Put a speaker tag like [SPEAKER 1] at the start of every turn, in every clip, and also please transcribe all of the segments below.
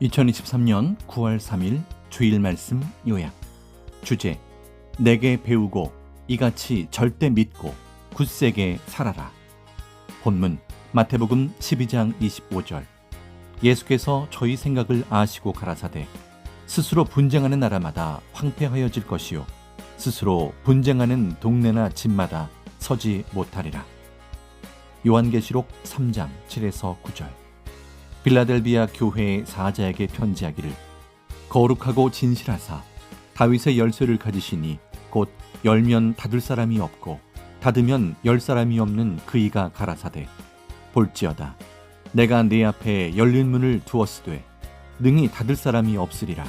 [SPEAKER 1] 2023년 9월 3일 주일 말씀 요약. 주제: 내게 배우고 이같이 절대 믿고 굳세게 살아라. 본문 마태복음 12장 25절. 예수께서 저희 생각을 아시고 가라사대 스스로 분쟁하는 나라마다 황폐하여질 것이요 스스로 분쟁하는 동네나 집마다 서지 못하리라. 요한계시록 3장 7에서 9절. 빌라델비아 교회의 사자에게 편지하기를 거룩하고 진실하사 다윗의 열쇠를 가지시니 곧 열면 닫을 사람이 없고 닫으면 열 사람이 없는 그이가 가라사대 볼지어다 내가 네 앞에 열린 문을 두었으되 능히 닫을 사람이 없으리라.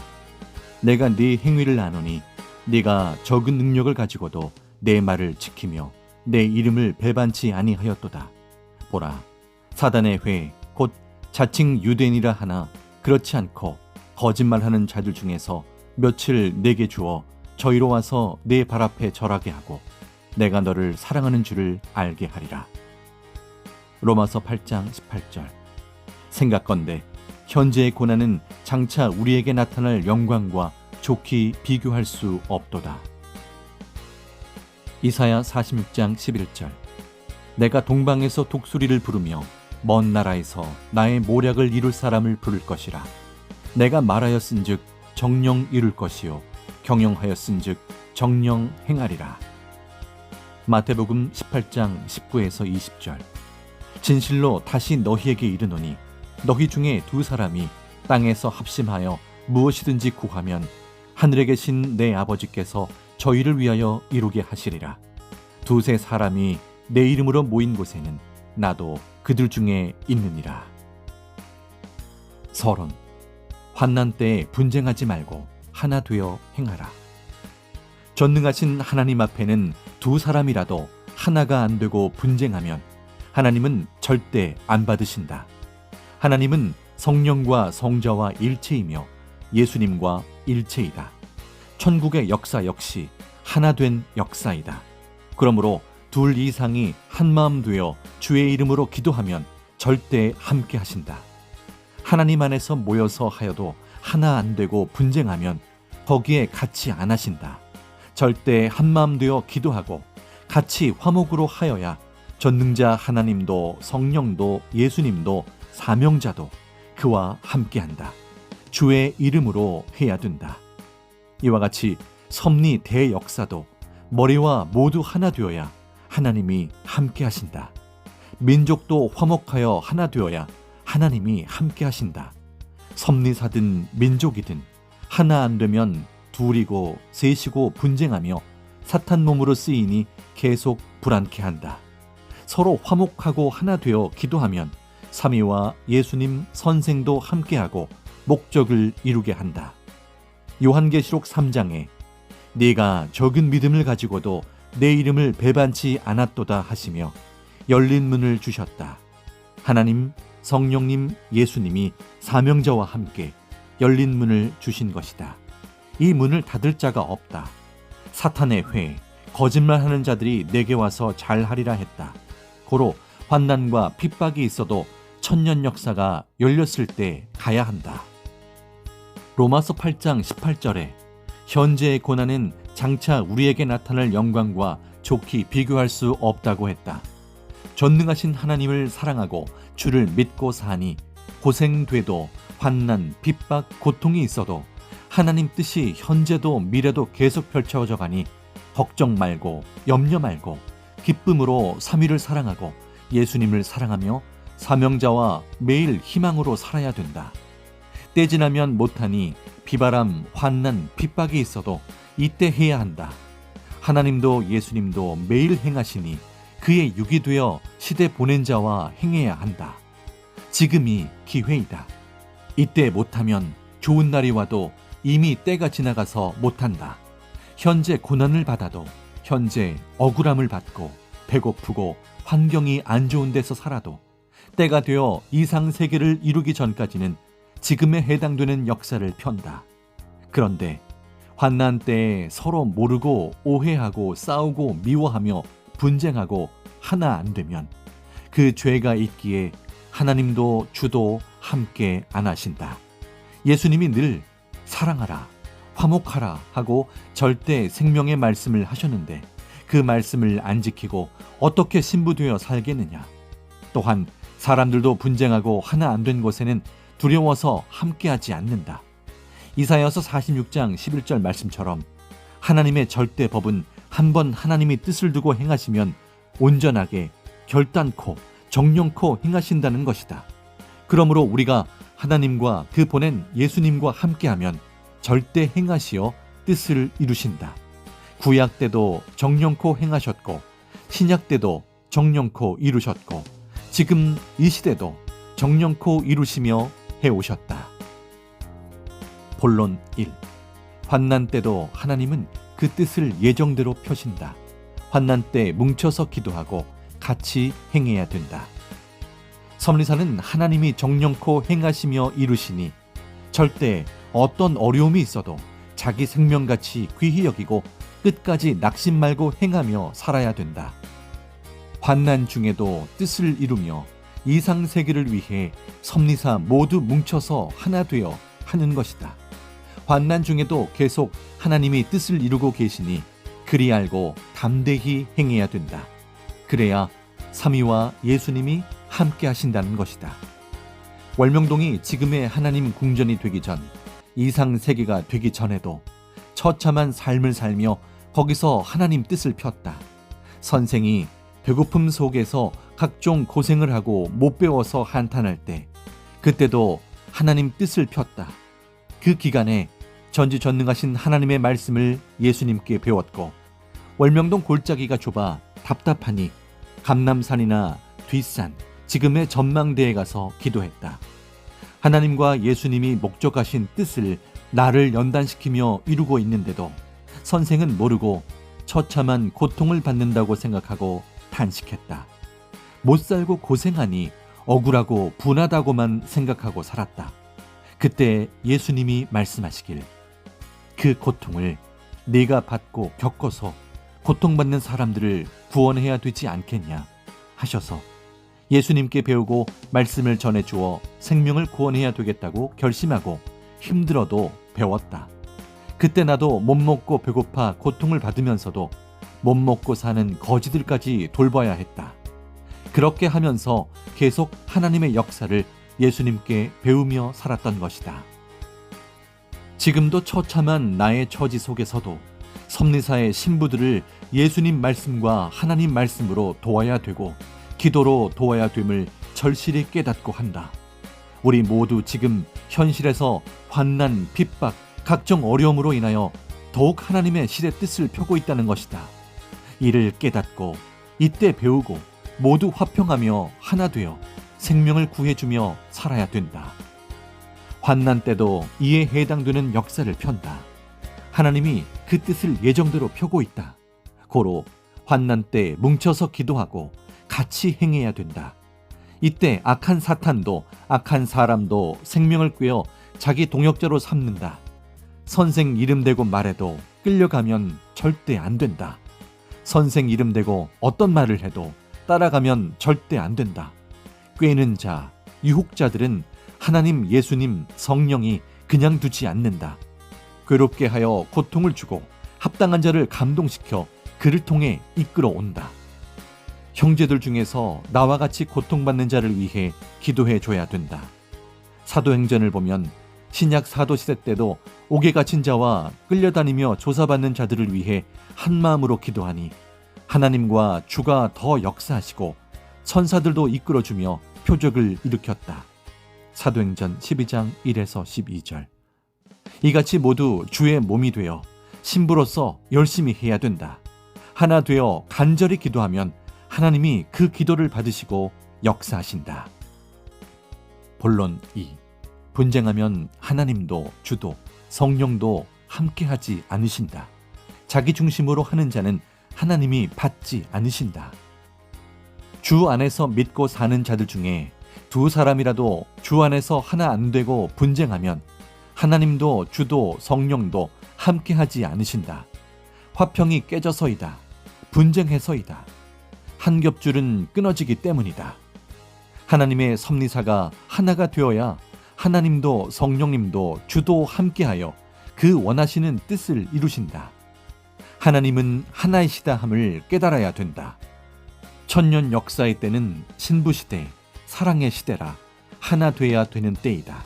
[SPEAKER 1] 내가 네 행위를 아노니 네가 적은 능력을 가지고도 내 말을 지키며 내 이름을 배반치 아니하였도다. 보라, 사단의 회 곧 자칭 유대인이라 하나 그렇지 않고 거짓말하는 자들 중에서 며칠 내게 주어 저희로 와서 내 발 앞에 절하게 하고 내가 너를 사랑하는 줄을 알게 하리라. 로마서 8장 18절. 생각건대 현재의 고난은 장차 우리에게 나타날 영광과 좋게 비교할 수 없도다. 이사야 46장 11절. 내가 동방에서 독수리를 부르며 먼 나라에서 나의 모략을 이룰 사람을 부를 것이라. 내가 말하였은즉 정령 이룰 것이요 경영하였은즉 정령 행하리라. 마태복음 18장 19에서 20절. 진실로 다시 너희에게 이르노니 너희 중에 두 사람이 땅에서 합심하여 무엇이든지 구하면 하늘에 계신 내 아버지께서 저희를 위하여 이루게 하시리라. 두세 사람이 내 이름으로 모인 곳에는 나도 그들 중에 있느니라. 서론. 환난 때에 분쟁하지 말고 하나 되어 행하라. 전능하신 하나님 앞에는 두 사람이라도 하나가 안 되고 분쟁하면 하나님은 절대 안 받으신다. 하나님은 성령과 성자와 일체이며 예수님과 일체이다. 천국의 역사 역시 하나 된 역사이다. 그러므로 둘 이상이 한마음 되어 주의 이름으로 기도하면 절대 함께 하신다. 하나님 안에서 모여서 하여도 하나 안 되고 분쟁하면 거기에 같이 안 하신다. 절대 한마음 되어 기도하고 같이 화목으로 하여야 전능자 하나님도 성령도 예수님도 사명자도 그와 함께한다. 주의 이름으로 해야 된다. 이와 같이 섭리 대역사도 머리와 모두 하나 되어야 하나님이 함께 하신다. 민족도 화목하여 하나 되어야 하나님이 함께 하신다. 섭리사든 민족이든 하나 안 되면 둘이고 셋이고 분쟁하며 사탄 몸으로 쓰이니 계속 불안케 한다. 서로 화목하고 하나 되어 기도하면 삼위와 예수님 선생도 함께하고 목적을 이루게 한다. 요한계시록 3장에 네가 적은 믿음을 가지고도 내 이름을 배반치 않았도다 하시며 열린 문을 주셨다. 하나님, 성령님, 예수님이 사명자와 함께 열린 문을 주신 것이다. 이 문을 닫을 자가 없다. 사탄의 회, 거짓말하는 자들이 내게 와서 잘하리라 했다. 고로 환난과 핍박이 있어도 천년 역사가 열렸을 때 가야 한다. 로마서 8장 18절에 현재의 고난은 장차 우리에게 나타날 영광과 좋게 비교할 수 없다고 했다. 전능하신 하나님을 사랑하고 주를 믿고 사니 고생돼도 환난, 핍박, 고통이 있어도 하나님 뜻이 현재도 미래도 계속 펼쳐져 가니 걱정 말고 염려 말고 기쁨으로 삼위를 사랑하고 예수님을 사랑하며 사명자와 매일 희망으로 살아야 된다. 때 지나면 못하니 비바람, 환난, 핍박이 있어도 이때 해야 한다. 하나님도 예수님도 매일 행하시니 그의 육이 되어 시대 보낸 자와 행해야 한다. 지금이 기회이다. 이때 못하면 좋은 날이 와도 이미 때가 지나가서 못한다. 현재 고난을 받아도 현재 억울함을 받고 배고프고 환경이 안 좋은 데서 살아도 때가 되어 이상 세계를 이루기 전까지는 지금에 해당되는 역사를 편다. 그런데 환난 때에 서로 모르고 오해하고 싸우고 미워하며 분쟁하고 하나 안 되면 그 죄가 있기에 하나님도 주도 함께 안 하신다. 예수님이 늘 사랑하라, 화목하라 하고 절대 생명의 말씀을 하셨는데 그 말씀을 안 지키고 어떻게 신부되어 살겠느냐. 또한 사람들도 분쟁하고 하나 안 된 곳에는 두려워서 함께하지 않는다. 이사야서 46장 11절 말씀처럼 하나님의 절대 법은 한번 하나님이 뜻을 두고 행하시면 온전하게 결단코 정령코 행하신다는 것이다. 그러므로 우리가 하나님과 그 보낸 예수님과 함께하면 절대 행하시어 뜻을 이루신다. 구약 때도 정령코 행하셨고 신약 때도 정령코 이루셨고 지금 이 시대도 정령코 이루시며 해오셨다. 본론 1. 환난 때도 하나님은 그 뜻을 예정대로 펴신다. 환난 때 뭉쳐서 기도하고 같이 행해야 된다. 섭리사는 하나님이 정령코 행하시며 이루시니 절대 어떤 어려움이 있어도 자기 생명같이 귀히 여기고 끝까지 낙심 말고 행하며 살아야 된다. 환난 중에도 뜻을 이루며 이상세계를 위해 섭리사 모두 뭉쳐서 하나 되어 하는 것이다. 환난 중에도 계속 하나님이 뜻을 이루고 계시니 그리 알고 담대히 행해야 된다. 그래야 삼위와 예수님이 함께 하신다는 것이다. 월명동이 지금의 하나님 궁전이 되기 전, 이상세계가 되기 전에도 처참한 삶을 살며 거기서 하나님 뜻을 폈다. 선생이 배고픔 속에서 각종 고생을 하고 못 배워서 한탄할 때 그때도 하나님 뜻을 폈다. 그 기간에 전지전능하신 하나님의 말씀을 예수님께 배웠고 월명동 골짜기가 좁아 답답하니 감남산이나 뒷산, 지금의 전망대에 가서 기도했다. 하나님과 예수님이 목적하신 뜻을 나를 연단시키며 이루고 있는데도 선생은 모르고 처참한 고통을 받는다고 생각하고 탄식했다. 못 살고 고생하니 억울하고 분하다고만 생각하고 살았다. 그때 예수님이 말씀하시길 그 고통을 네가 받고 겪어서 고통받는 사람들을 구원해야 되지 않겠냐 하셔서 예수님께 배우고 말씀을 전해주어 생명을 구원해야 되겠다고 결심하고 힘들어도 배웠다. 그때 나도 못 먹고 배고파 고통을 받으면서도 못 먹고 사는 거지들까지 돌봐야 했다. 그렇게 하면서 계속 하나님의 역사를 예수님께 배우며 살았던 것이다. 지금도 처참한 나의 처지 속에서도 섭리사의 신부들을 예수님 말씀과 하나님 말씀으로 도와야 되고 기도로 도와야 됨을 절실히 깨닫고 한다. 우리 모두 지금 현실에서 환난, 핍박, 각종 어려움으로 인하여 더욱 하나님의 실의 뜻을 펴고 있다는 것이다. 이를 깨닫고 이때 배우고 모두 화평하며 하나 되어 생명을 구해주며 살아야 된다. 환난 때도 이에 해당되는 역사를 편다. 하나님이 그 뜻을 예정대로 펴고 있다. 고로 환난 때 뭉쳐서 기도하고 같이 행해야 된다. 이때 악한 사탄도 악한 사람도 생명을 꿰어 자기 동역자로 삼는다. 선생 이름 대고 말해도 끌려가면 절대 안 된다. 선생 이름 대고 어떤 말을 해도 따라가면 절대 안 된다. 꿰는 자, 유혹자들은 하나님, 예수님, 성령이 그냥 두지 않는다. 괴롭게 하여 고통을 주고 합당한 자를 감동시켜 그를 통해 이끌어 온다. 형제들 중에서 나와 같이 고통받는 자를 위해 기도해 줘야 된다. 사도행전을 보면 신약 사도 시대 때도 옥에 갇힌 자와 끌려다니며 조사받는 자들을 위해 한마음으로 기도하니 하나님과 주가 더 역사하시고 천사들도 이끌어주며 표적을 일으켰다. 사도행전 12장 1에서 12절. 이같이 모두 주의 몸이 되어 신부로서 열심히 해야 된다. 하나 되어 간절히 기도하면 하나님이 그 기도를 받으시고 역사하신다. 본론 2. 분쟁하면 하나님도 주도 성령도 함께하지 않으신다. 자기 중심으로 하는 자는 하나님이 받지 않으신다. 주 안에서 믿고 사는 자들 중에 두 사람이라도 주 안에서 하나 안 되고 분쟁하면 하나님도 주도 성령도 함께하지 않으신다. 화평이 깨져서이다. 분쟁해서이다. 한 겹줄은 끊어지기 때문이다. 하나님의 섭리사가 하나가 되어야 하나님도 성령님도 주도 함께하여 그 원하시는 뜻을 이루신다. 하나님은 하나이시다 함을 깨달아야 된다. 천년 역사의 때는 신부시대, 사랑의 시대라 하나 돼야 되는 때이다.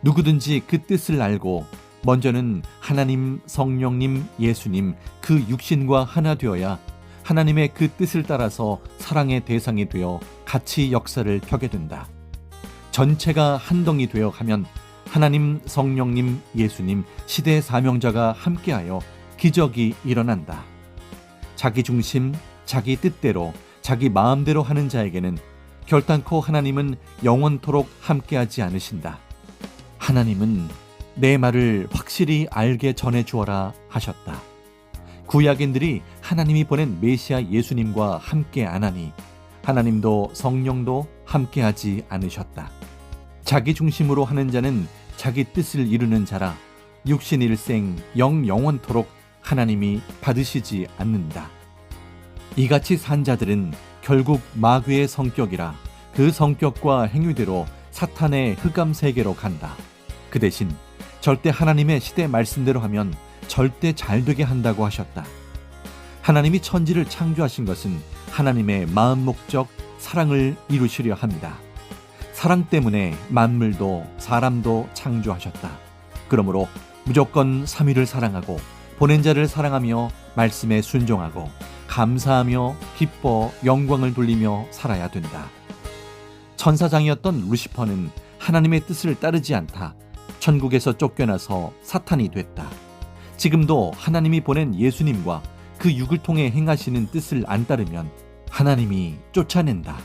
[SPEAKER 1] 누구든지 그 뜻을 알고 먼저는 하나님, 성령님, 예수님 그 육신과 하나 되어야 하나님의 그 뜻을 따라서 사랑의 대상이 되어 같이 역사를 펴게 된다. 전체가 한 덩이 되어 가면 하나님, 성령님, 예수님 시대 사명자가 함께하여 기적이 일어난다. 자기 중심, 자기 뜻대로, 자기 마음대로 하는 자에게는 결단코 하나님은 영원토록 함께하지 않으신다. 하나님은 내 말을 확실히 알게 전해주어라 하셨다. 구약인들이 하나님이 보낸 메시아 예수님과 함께 안 하니 하나님도 성령도 함께하지 않으셨다. 자기 중심으로 하는 자는 자기 뜻을 이루는 자라 육신일생 영원토록 하나님이 받으시지 않는다. 이같이 산 자들은 결국 마귀의 성격이라 그 성격과 행위대로 사탄의 흑암 세계로 간다. 그 대신 절대 하나님의 시대 말씀대로 하면 절대 잘 되게 한다고 하셨다. 하나님이 천지를 창조하신 것은 하나님의 마음 목적 사랑을 이루시려 합니다. 사랑 때문에 만물도 사람도 창조하셨다. 그러므로 무조건 삼위를 사랑하고 보낸 자를 사랑하며 말씀에 순종하고 감사하며 기뻐 영광을 돌리며 살아야 된다. 천사장이었던 루시퍼는 하나님의 뜻을 따르지 않다 천국에서 쫓겨나서 사탄이 됐다. 지금도 하나님이 보낸 예수님과 그 육을 통해 행하시는 뜻을 안 따르면 하나님이 쫓아낸다.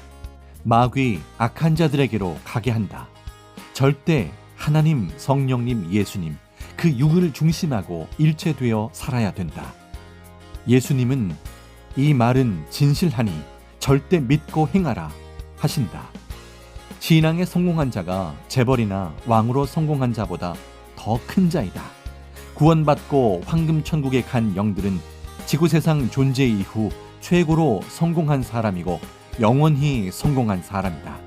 [SPEAKER 1] 마귀 악한 자들에게로 가게 한다. 절대 하나님, 성령님, 예수님 그 육을 중심하고 일체되어 살아야 된다. 예수님은 이 말은 진실하니 절대 믿고 행하라 하신다. 신앙에 성공한 자가 재벌이나 왕으로 성공한 자보다 더 큰 자이다. 구원받고 황금천국에 간 영들은 지구세상 존재 이후 최고로 성공한 사람이고 영원히 성공한 사람이다.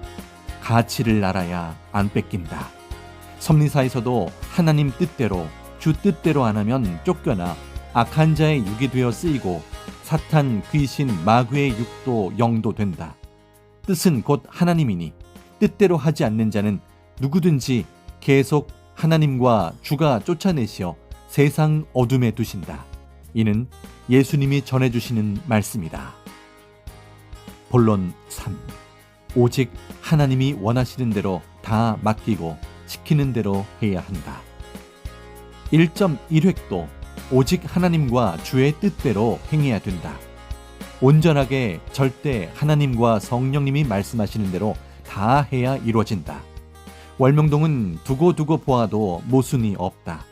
[SPEAKER 1] 가치를 알아야 안 뺏긴다. 섭리사에서도 하나님 뜻대로 주 뜻대로 안 하면 쫓겨나 악한 자의 육이 되어 쓰이고 사탄, 귀신, 마귀의 육도 영도 된다. 뜻은 곧 하나님이니 뜻대로 하지 않는 자는 누구든지 계속 하나님과 주가 쫓아내시어 세상 어둠에 두신다. 이는 예수님이 전해주시는 말씀이다. 본론 3. 오직 하나님이 원하시는 대로 다 맡기고 시키는 대로 해야 한다. 1.1획도 오직 하나님과 주의 뜻대로 행해야 된다. 온전하게 절대 하나님과 성령님이 말씀하시는 대로 다 해야 이루어진다. 월명동은 두고 보아도 모순이 없다.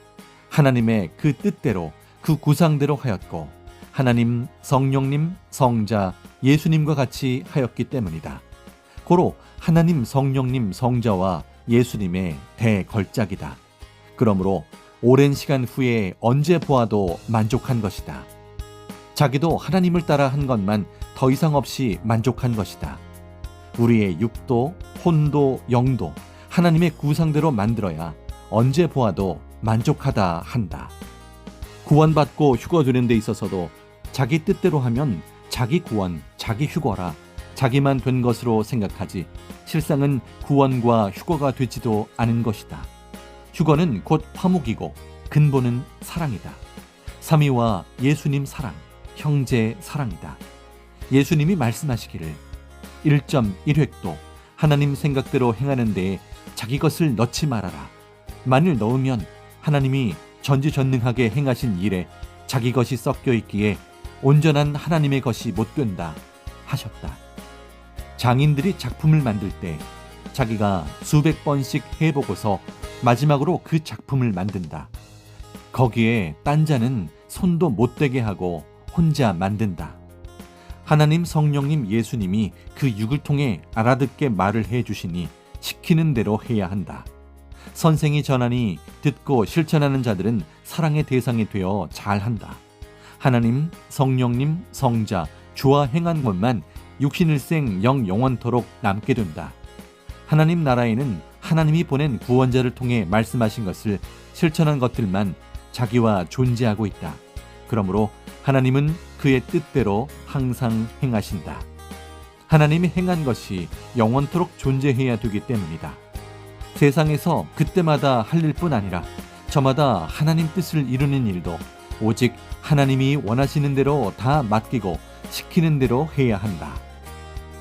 [SPEAKER 1] 하나님의 그 뜻대로 그 구상대로 하였고 하나님, 성령님, 성자, 예수님과 같이 하였기 때문이다. 고로 하나님, 성령님, 성자와 예수님의 대걸작이다. 그러므로 오랜 시간 후에 언제 보아도 만족한 것이다. 자기도 하나님을 따라 한 것만 더 이상 없이 만족한 것이다. 우리의 육도, 혼도, 영도 하나님의 구상대로 만들어야 언제 보아도 만족하다 한다. 구원받고 휴거되는 데 있어서도 자기 뜻대로 하면 자기 구원, 자기 휴거라 자기만 된 것으로 생각하지 실상은 구원과 휴거가 되지도 않은 것이다. 휴거는 곧 화목이고 근본은 사랑이다. 삼위와 예수님 사랑, 형제 사랑이다. 예수님이 말씀하시기를 1.1획도 하나님 생각대로 행하는 데에 자기 것을 넣지 말아라. 만일 넣으면 하나님이 전지전능하게 행하신 일에 자기 것이 섞여 있기에 온전한 하나님의 것이 못 된다 하셨다. 장인들이 작품을 만들 때 자기가 수백 번씩 해보고서 마지막으로 그 작품을 만든다. 거기에 딴 자는 손도 못 대게 하고 혼자 만든다. 하나님, 성령님, 예수님이 그 육을 통해 알아듣게 말을 해주시니 시키는 대로 해야 한다. 선생이 전하니 듣고 실천하는 자들은 사랑의 대상이 되어 잘한다. 하나님, 성령님, 성자, 주와 행한 것만 육신일생 영원토록 남게 된다. 하나님 나라에는 하나님이 보낸 구원자를 통해 말씀하신 것을 실천한 것들만 자기와 존재하고 있다. 그러므로 하나님은 그의 뜻대로 항상 행하신다. 하나님이 행한 것이 영원토록 존재해야 되기 때문이다. 세상에서 그때마다 할 일뿐 아니라 저마다 하나님 뜻을 이루는 일도 오직 하나님이 원하시는 대로 다 맡기고 시키는 대로 해야 한다.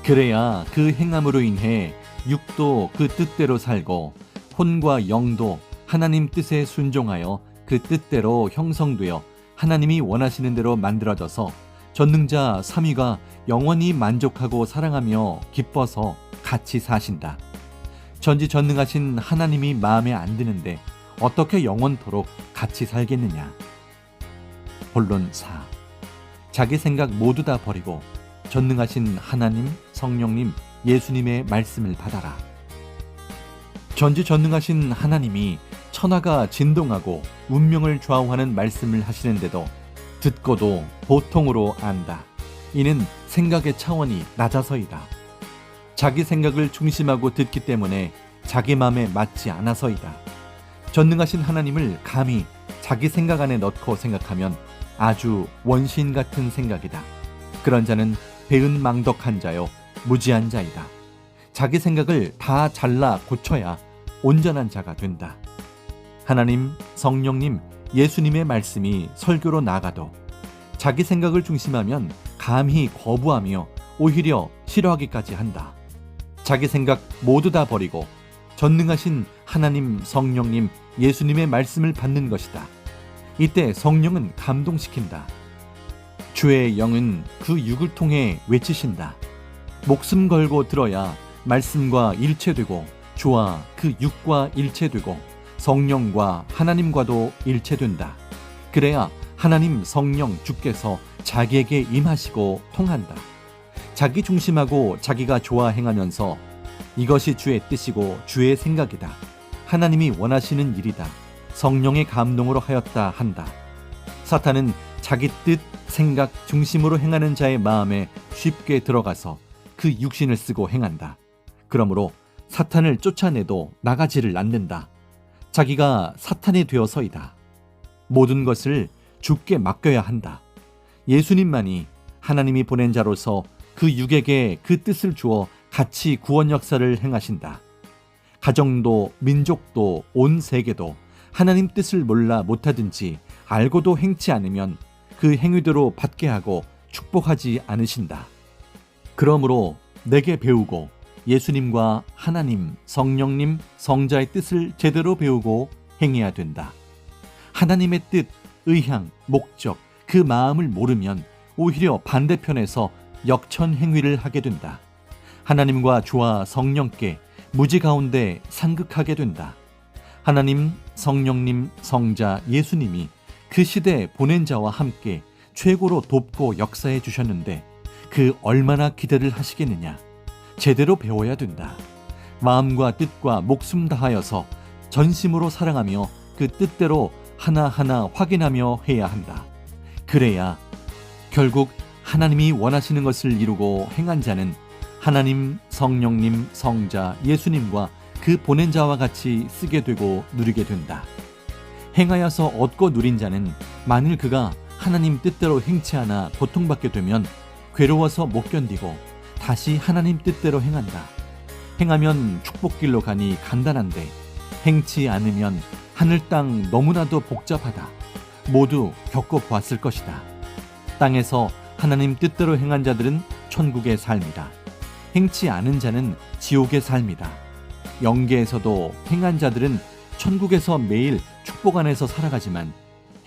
[SPEAKER 1] 그래야 그 행함으로 인해 육도 그 뜻대로 살고 혼과 영도 하나님 뜻에 순종하여 그 뜻대로 형성되어 하나님이 원하시는 대로 만들어져서 전능자 삼위가 영원히 만족하고 사랑하며 기뻐서 같이 사신다. 전지전능하신 하나님이 마음에 안 드는데 어떻게 영원토록 같이 살겠느냐. 본론 4. 자기 생각 모두 다 버리고 전능하신 하나님, 성령님, 예수님의 말씀을 받아라. 전지전능하신 하나님이 천하가 진동하고 운명을 좌우하는 말씀을 하시는데도 듣고도 보통으로 안다. 이는 생각의 차원이 낮아서이다. 자기 생각을 중심하고 듣기 때문에 자기 마음에 맞지 않아서이다. 전능하신 하나님을 감히 자기 생각 안에 넣고 생각하면 아주 원시인 같은 생각이다. 그런 자는 배은망덕한 자요 무지한 자이다. 자기 생각을 다 잘라 고쳐야 온전한 자가 된다. 하나님, 성령님, 예수님의 말씀이 설교로 나가도 자기 생각을 중심하면 감히 거부하며 오히려 싫어하기까지 한다. 자기 생각 모두 다 버리고 전능하신 하나님, 성령님, 예수님의 말씀을 받는 것이다. 이때 성령은 감동시킨다. 주의 영은 그 육을 통해 외치신다. 목숨 걸고 들어야 말씀과 일체되고 주와 그 육과 일체되고 성령과 하나님과도 일체된다. 그래야 하나님, 성령, 주께서 자기에게 임하시고 통한다. 자기 중심하고 자기가 좋아 행하면서 이것이 주의 뜻이고 주의 생각이다. 하나님이 원하시는 일이다. 성령의 감동으로 하였다 한다. 사탄은 자기 뜻, 생각 중심으로 행하는 자의 마음에 쉽게 들어가서 그 육신을 쓰고 행한다. 그러므로 사탄을 쫓아내도 나가지를 않는다. 자기가 사탄이 되어서이다. 모든 것을 주께 맡겨야 한다. 예수님만이 하나님이 보낸 자로서 그 육에게 그 뜻을 주어 같이 구원 역사를 행하신다. 가정도 민족도 온 세계도 하나님 뜻을 몰라 못하든지 알고도 행치 않으면 그 행위대로 받게 하고 축복하지 않으신다. 그러므로 내게 배우고 예수님과 하나님, 성령님, 성자의 뜻을 제대로 배우고 행해야 된다. 하나님의 뜻, 의향, 목적, 그 마음을 모르면 오히려 반대편에서 역천 행위를 하게 된다. 하나님과 주와 성령께 무지 가운데 상극하게 된다. 하나님, 성령님, 성자, 예수님이 그 시대 보낸 자와 함께 최고로 돕고 역사해 주셨는데 그 얼마나 기대를 하시겠느냐. 제대로 배워야 된다. 마음과 뜻과 목숨 다하여서 전심으로 사랑하며 그 뜻대로 하나하나 확인하며 해야 한다. 그래야 결국 하나님이 원하시는 것을 이루고 행한 자는 하나님, 성령님, 성자, 예수님과 그 보낸 자와 같이 쓰게 되고 누리게 된다. 행하여서 얻고 누린 자는 만일 그가 하나님 뜻대로 행치 않아 고통받게 되면 괴로워서 못 견디고 다시 하나님 뜻대로 행한다. 행하면 축복길로 가니 간단한데 행치 않으면 하늘 땅 너무나도 복잡하다. 모두 겪어보았을 것이다. 땅에서 하나님 뜻대로 행한 자들은 천국의 삶이다. 행치 않은 자는 지옥의 삶이다. 영계에서도 행한 자들은 천국에서 매일 축복 안에서 살아가지만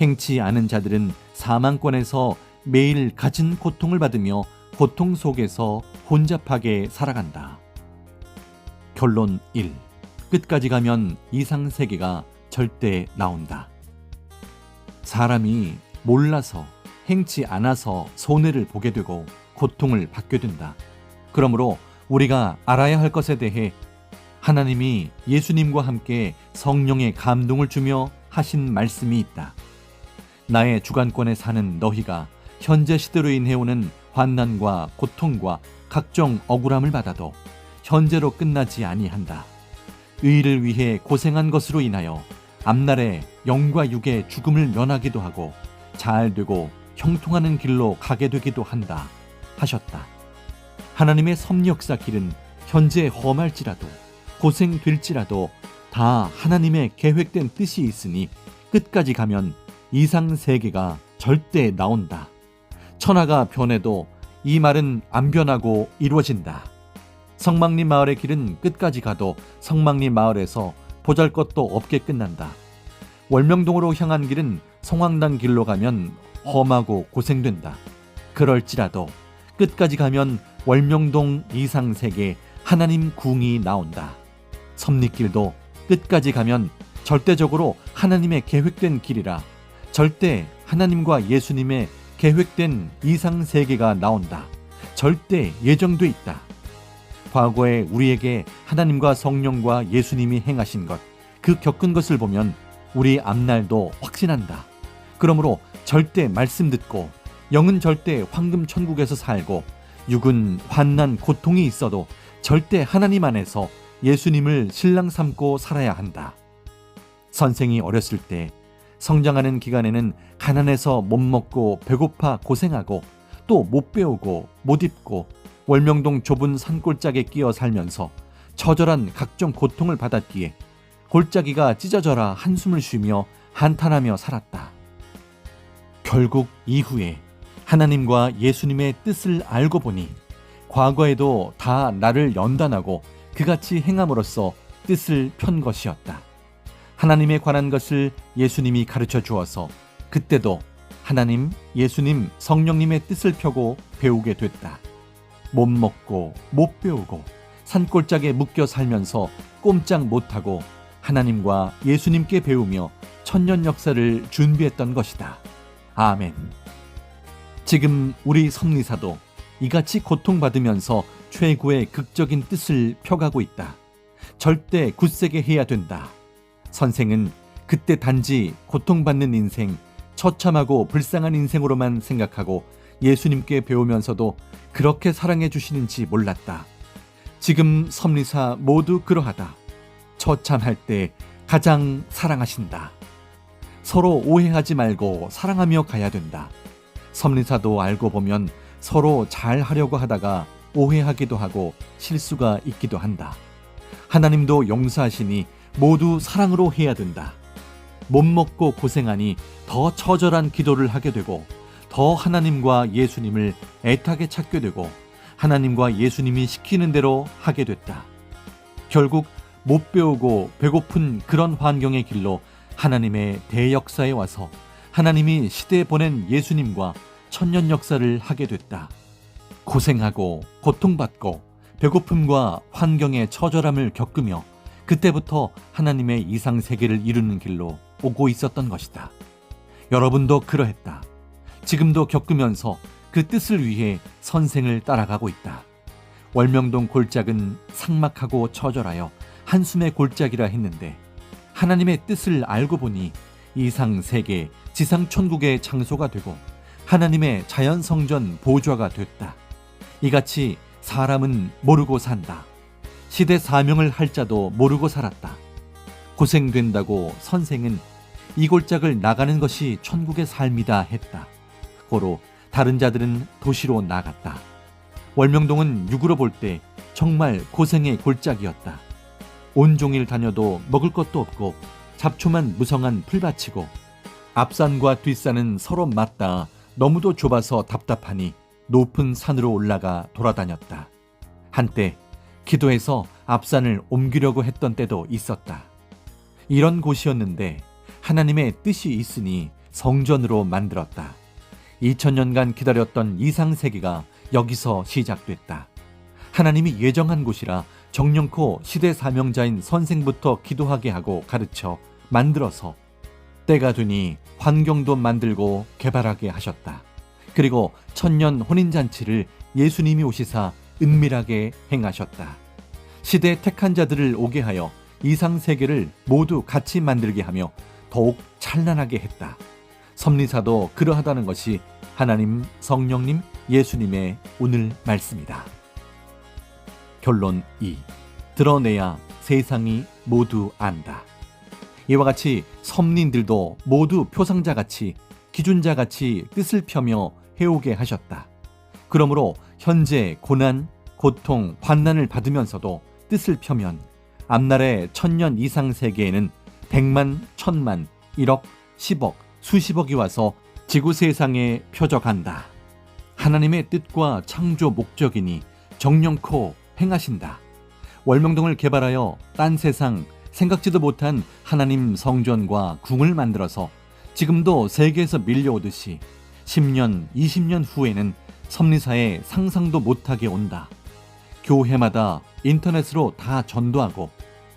[SPEAKER 1] 행치 않은 자들은 사망권에서 매일 갖은 고통을 받으며 고통 속에서 혼잡하게 살아간다. 결론 1. 끝까지 가면 이상세계가 절대 나온다. 사람이 몰라서 행치 않아서 손해를 보게 되고 고통을 받게 된다. 그러므로 우리가 알아야 할 것에 대해 하나님이 예수님과 함께 성령의 감동을 주며 하신 말씀이 있다. 나의 주관권에 사는 너희가 현재 시대로 인해 오는 환난과 고통과 각종 억울함을 받아도 현재로 끝나지 아니한다. 의를 위해 고생한 것으로 인하여 앞날에 영과 육의 죽음을 면하기도 하고 잘 되고 형통하는 길로 가게 되기도 한다 하셨다. 하나님의 섭리역사 길은 현재 험할지라도 고생될지라도 다 하나님의 계획된 뜻이 있으니 끝까지 가면 이상세계가 절대 나온다. 천하가 변해도 이 말은 안 변하고 이루어진다. 성막리 마을의 길은 끝까지 가도 성막리 마을에서 보잘것도 없게 끝난다. 월명동으로 향한 길은 성황당 길로 가면 험하고 고생된다. 그럴지라도 끝까지 가면 월명동 이상세계 하나님 궁이 나온다. 섭리길도 끝까지 가면 절대적으로 하나님의 계획된 길이라 절대 하나님과 예수님의 계획된 이상세계가 나온다. 절대 예정돼 있다. 과거에 우리에게 하나님과 성령과 예수님이 행하신 것, 그 겪은 것을 보면 우리 앞날도 확신한다. 그러므로 절대 말씀 듣고 영은 절대 황금 천국에서 살고 육은 환난 고통이 있어도 절대 하나님 안에서 예수님을 신랑 삼고 살아야 한다. 선생이 어렸을 때 성장하는 기간에는 가난해서 못 먹고 배고파 고생하고 또 못 배우고 못 입고 월명동 좁은 산골짜기에 끼어 살면서 처절한 각종 고통을 받았기에 골짜기가 찢어져라 한숨을 쉬며 한탄하며 살았다. 결국 이후에 하나님과 예수님의 뜻을 알고 보니 과거에도 다 나를 연단하고 그같이 행함으로써 뜻을 편 것이었다. 하나님에 관한 것을 예수님이 가르쳐 주어서 그때도 하나님, 예수님, 성령님의 뜻을 펴고 배우게 됐다. 못 먹고 못 배우고 산골짜기에 묶여 살면서 꼼짝 못하고 하나님과 예수님께 배우며 천년 역사를 준비했던 것이다. 아멘. 지금 우리 섭리사도 이같이 고통받으면서 최고의 극적인 뜻을 펴가고 있다. 절대 굳세게 해야 된다. 선생은 그때 단지 고통받는 인생, 처참하고 불쌍한 인생으로만 생각하고 예수님께 배우면서도 그렇게 사랑해 주시는지 몰랐다. 지금 섭리사 모두 그러하다. 처참할 때 가장 사랑하신다. 서로 오해하지 말고 사랑하며 가야 된다. 섭리사도 알고 보면 서로 잘 하려고 하다가 오해하기도 하고 실수가 있기도 한다. 하나님도 용서하시니 모두 사랑으로 해야 된다. 못 먹고 고생하니 더 처절한 기도를 하게 되고 더 하나님과 예수님을 애타게 찾게 되고 하나님과 예수님이 시키는 대로 하게 됐다. 결국 못 배우고 배고픈 그런 환경의 길로 하나님의 대역사에 와서 하나님이 시대에 보낸 예수님과 천년 역사를 하게 됐다. 고생하고 고통받고 배고픔과 환경의 처절함을 겪으며 그때부터 하나님의 이상세계를 이루는 길로 오고 있었던 것이다. 여러분도 그러했다. 지금도 겪으면서 그 뜻을 위해 선생을 따라가고 있다. 월명동 골짜기는 삭막하고 처절하여 한숨의 골짜기라 했는데 하나님의 뜻을 알고 보니 이상세계 지상천국의 장소가 되고 하나님의 자연성전 보좌가 됐다. 이같이 사람은 모르고 산다. 시대 사명을 할 자도 모르고 살았다. 고생된다고 선생은 이 골짜기를 나가는 것이 천국의 삶이다 했다. 고로 다른 자들은 도시로 나갔다. 월명동은 육으로 볼 때 정말 고생의 골짜기였다. 온종일 다녀도 먹을 것도 없고 잡초만 무성한 풀밭이고 앞산과 뒷산은 서로 맞닿아 너무도 좁아서 답답하니 높은 산으로 올라가 돌아다녔다. 한때 기도해서 앞산을 옮기려고 했던 때도 있었다. 이런 곳이었는데 하나님의 뜻이 있으니 성전으로 만들었다. 2000년간 기다렸던 이상세계가 여기서 시작됐다. 하나님이 예정한 곳이라 정령코 시대 사명자인 선생부터 기도하게 하고 가르쳐 만들어서 때가 되니 환경도 만들고 개발하게 하셨다. 그리고 천년 혼인잔치를 예수님이 오시사 은밀하게 행하셨다. 시대 택한 자들을 오게 하여 이상세계를 모두 같이 만들게 하며 더욱 찬란하게 했다. 섭리사도 그러하다는 것이 하나님, 성령님, 예수님의 오늘 말씀이다. 결론 2. 드러내야 세상이 모두 안다. 이와 같이 섭린들도 모두 표상자같이 기준자같이 뜻을 펴며 해오게 하셨다. 그러므로 현재 고난, 고통, 환난을 받으면서도 뜻을 펴면 앞날의 1000년 이상 세계에는 100만, 1000만, 1억, 10억, 수십억이 와서 지구 세상에 표적한다. 하나님의 뜻과 창조 목적이니 정령코 행하신다. 월명동을 개발하여 딴 세상 생각지도 못한 하나님 성전과 궁을 만들어서 지금도 세계에서 밀려오듯이 10년, 20년 후에는 섭리사에 상상도 못하게 온다. 교회마다 인터넷으로 다 전도하고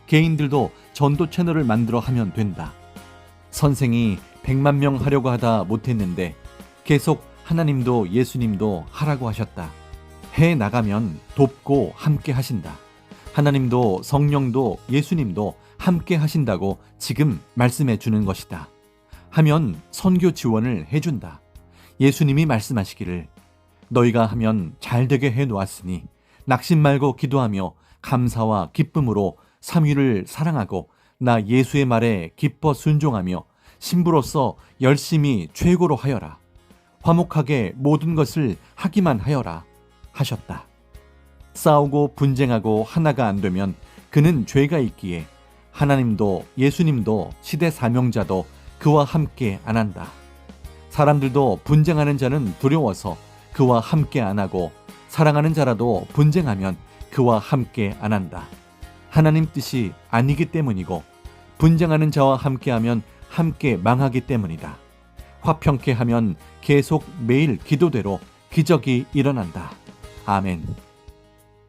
[SPEAKER 1] 개인들도 전도 채널을 만들어 하면 된다. 선생이 100만 명 하려고 하다 못했는데 계속 하나님도 예수님도 하라고 하셨다. 해 나가면 돕고 함께 하신다. 하나님도 성령도 예수님도 함께 하신다고 지금 말씀해 주는 것이다. 하면 선교 지원을 해준다. 예수님이 말씀하시기를 너희가 하면 잘되게 해놓았으니 낙심 말고 기도하며 감사와 기쁨으로 삼위를 사랑하고 나 예수의 말에 기뻐 순종하며 신부로서 열심히 최고로 하여라. 화목하게 모든 것을 하기만 하여라 하셨다. 싸우고 분쟁하고 하나가 안 되면 그는 죄가 있기에 하나님도 예수님도 시대 사명자도 그와 함께 안 한다. 사람들도 분쟁하는 자는 두려워서 그와 함께 안 하고 사랑하는 자라도 분쟁하면 그와 함께 안 한다. 하나님 뜻이 아니기 때문이고 분쟁하는 자와 함께하면 함께 망하기 때문이다. 화평케 하면 계속 매일 기도대로 기적이 일어난다. 아멘.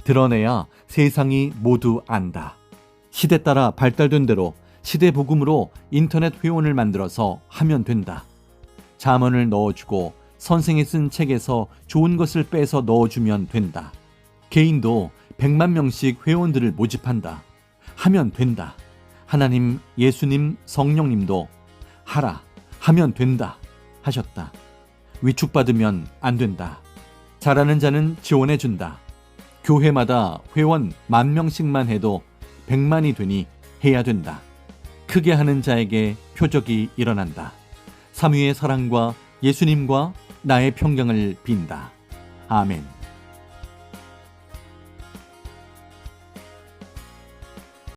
[SPEAKER 1] 드러내야 세상이 모두 안다. 시대 따라 발달된 대로 시대 복음으로 인터넷 회원을 만들어서 하면 된다. 잠언을 넣어주고 선생이 쓴 책에서 좋은 것을 빼서 넣어주면 된다. 개인도 100만 명씩 회원들을 모집한다. 하면 된다. 하나님, 예수님, 성령님도 하라, 하면 된다 하셨다. 위축받으면 안 된다. 잘하는 자는 지원해준다. 교회마다 회원 10,000명씩만 해도 100만이 되니 해야 된다. 크게 하는 자에게 표적이 일어난다. 삼위의 사랑과 예수님과 나의 평강을 빈다. 아멘.